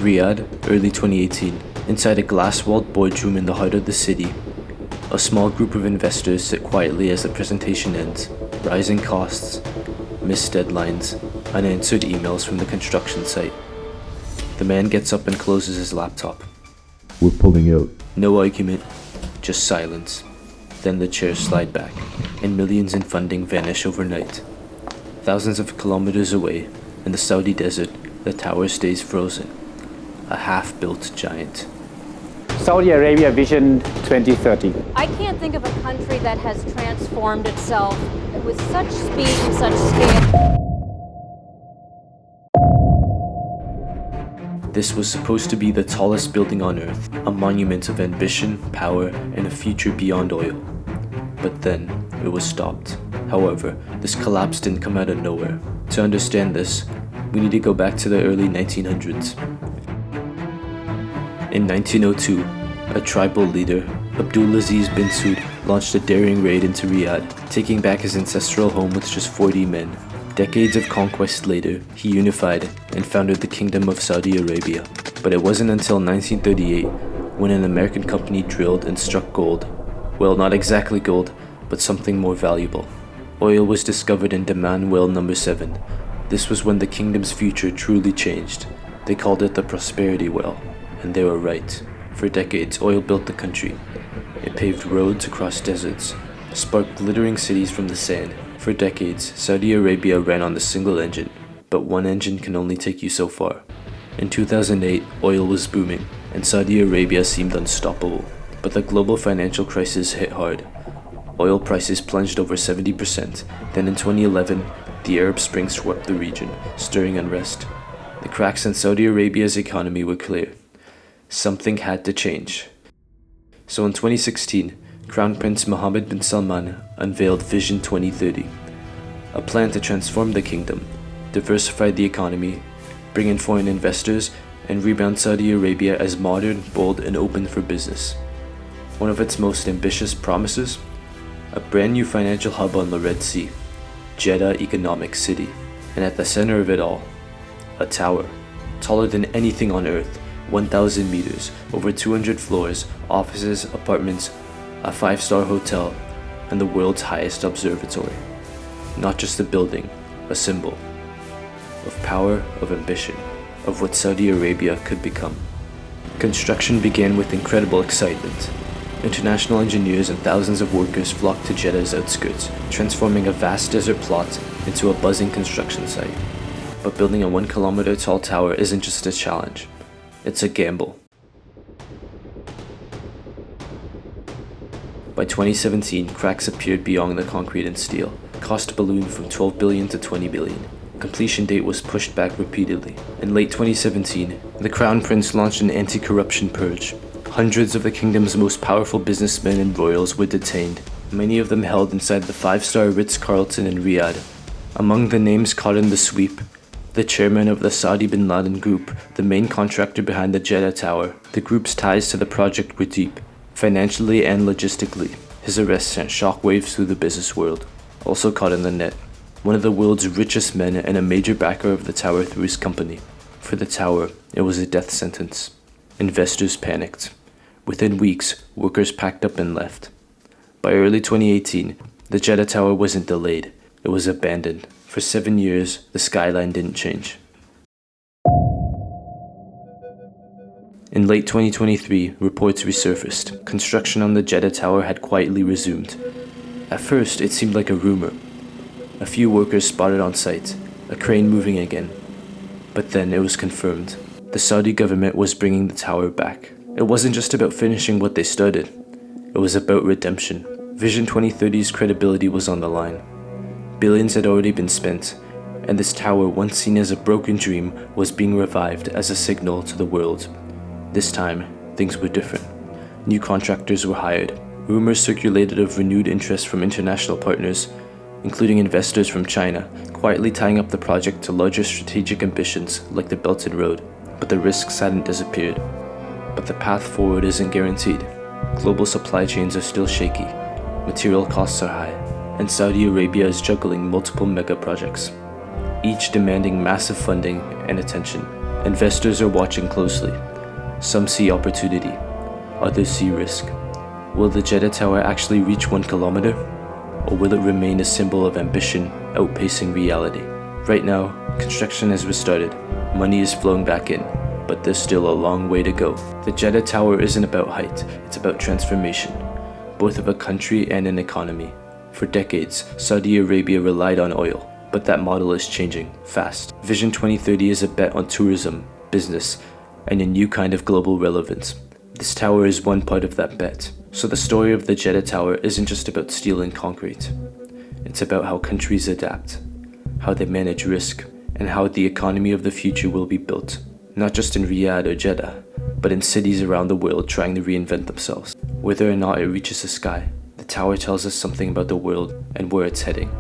Riyadh, early 2018. Inside a glass-walled boardroom in the heart of the city, a small group of investors sit quietly as the presentation ends. Rising costs, missed deadlines, unanswered emails from the construction site. The man gets up and closes his laptop. We're pulling out. No argument, just silence. Then the chairs slide back, and millions in funding vanish overnight. Thousands of kilometers away, in the Saudi desert, the tower stays frozen. A half-built giant. Saudi Arabia Vision 2030. I can't think of a country that has transformed itself with such speed and such scale. This was supposed to be the tallest building on Earth, a monument of ambition, power, and a future beyond oil. But then, it was stopped. However, this collapse didn't come out of nowhere. To understand this, we need to go back to the early 1900s. In 1902, a tribal leader, Abdulaziz bin Saud, launched a daring raid into Riyadh, taking back his ancestral home with just 40 men. Decades of conquest later, he unified and founded the Kingdom of Saudi Arabia. But it wasn't until 1938 when an American company drilled and struck gold. Well, not exactly gold, but something more valuable. Oil was discovered in Daman Well No. 7. This was when the kingdom's future truly changed. They called it the Prosperity Well, and they were right. For decades, oil built the country. It paved roads across deserts, sparked glittering cities from the sand. For decades, Saudi Arabia ran on the single engine, but one engine can only take you so far. In 2008, oil was booming, and Saudi Arabia seemed unstoppable. But the global financial crisis hit hard. Oil prices plunged over 70%. Then in 2011, the Arab Spring swept the region, stirring unrest. The cracks in Saudi Arabia's economy were clear. Something had to change. So in 2016, Crown Prince Mohammed bin Salman unveiled Vision 2030, a plan to transform the kingdom, diversify the economy, bring in foreign investors, and rebound Saudi Arabia as modern, bold, and open for business. One of its most ambitious promises? A brand new financial hub on the Red Sea, Jeddah Economic City. And at the center of it all, a tower, taller than anything on Earth, 1,000 meters, over 200 floors, offices, apartments, a 5-star hotel, and the world's highest observatory. Not just a building, a symbol of power, of ambition, of what Saudi Arabia could become. Construction began with incredible excitement. International engineers and thousands of workers flocked to Jeddah's outskirts, transforming a vast desert plot into a buzzing construction site. But building a 1-kilometer-tall tower isn't just a challenge, it's a gamble. By 2017, cracks appeared beyond the concrete and steel. Cost ballooned from 12 billion to 20 billion. Completion date was pushed back repeatedly. In late 2017, the Crown Prince launched an anti-corruption purge. Hundreds of the kingdom's most powerful businessmen and royals were detained, many of them held inside the 5-star Ritz-Carlton in Riyadh. Among the names caught in the sweep, the chairman of the Saudi bin Laden Group, the main contractor behind the Jeddah Tower. The group's ties to the project were deep, financially and logistically. His arrest sent shockwaves through the business world. Also caught in the net, one of the world's richest men and a major backer of the tower through his company. For the tower, it was a death sentence. Investors panicked. Within weeks, workers packed up and left. By early 2018, the Jeddah Tower wasn't delayed, it was abandoned. For 7 years, the skyline didn't change. In late 2023, reports resurfaced. Construction on the Jeddah Tower had quietly resumed. At first, it seemed like a rumor. A few workers spotted on site, a crane moving again. But then it was confirmed. The Saudi government was bringing the tower back. It wasn't just about finishing what they started. It was about redemption. Vision 2030's credibility was on the line. Billions had already been spent, and this tower, once seen as a broken dream, was being revived as a signal to the world. This time, things were different. New contractors were hired. Rumors circulated of renewed interest from international partners, including investors from China, quietly tying up the project to larger strategic ambitions like the Belt and Road. But the risks hadn't disappeared. But the path forward isn't guaranteed. Global supply chains are still shaky, material costs are high, and Saudi Arabia is juggling multiple mega projects, each demanding massive funding and attention. Investors are watching closely. Some see opportunity, others see risk. Will the Jeddah Tower actually reach 1 kilometer? Or will it remain a symbol of ambition outpacing reality? Right now, construction has restarted. Money is flowing back in, but there's still a long way to go. The Jeddah Tower isn't about height, it's about transformation, both of a country and an economy. For decades, Saudi Arabia relied on oil, but that model is changing fast. Vision 2030 is a bet on tourism, business, and a new kind of global relevance. This tower is one part of that bet. So the story of the Jeddah Tower isn't just about steel and concrete. It's about how countries adapt, how they manage risk, and how the economy of the future will be built. Not just in Riyadh or Jeddah, but in cities around the world trying to reinvent themselves. Whether or not it reaches the sky, the tower tells us something about the world and where it's heading.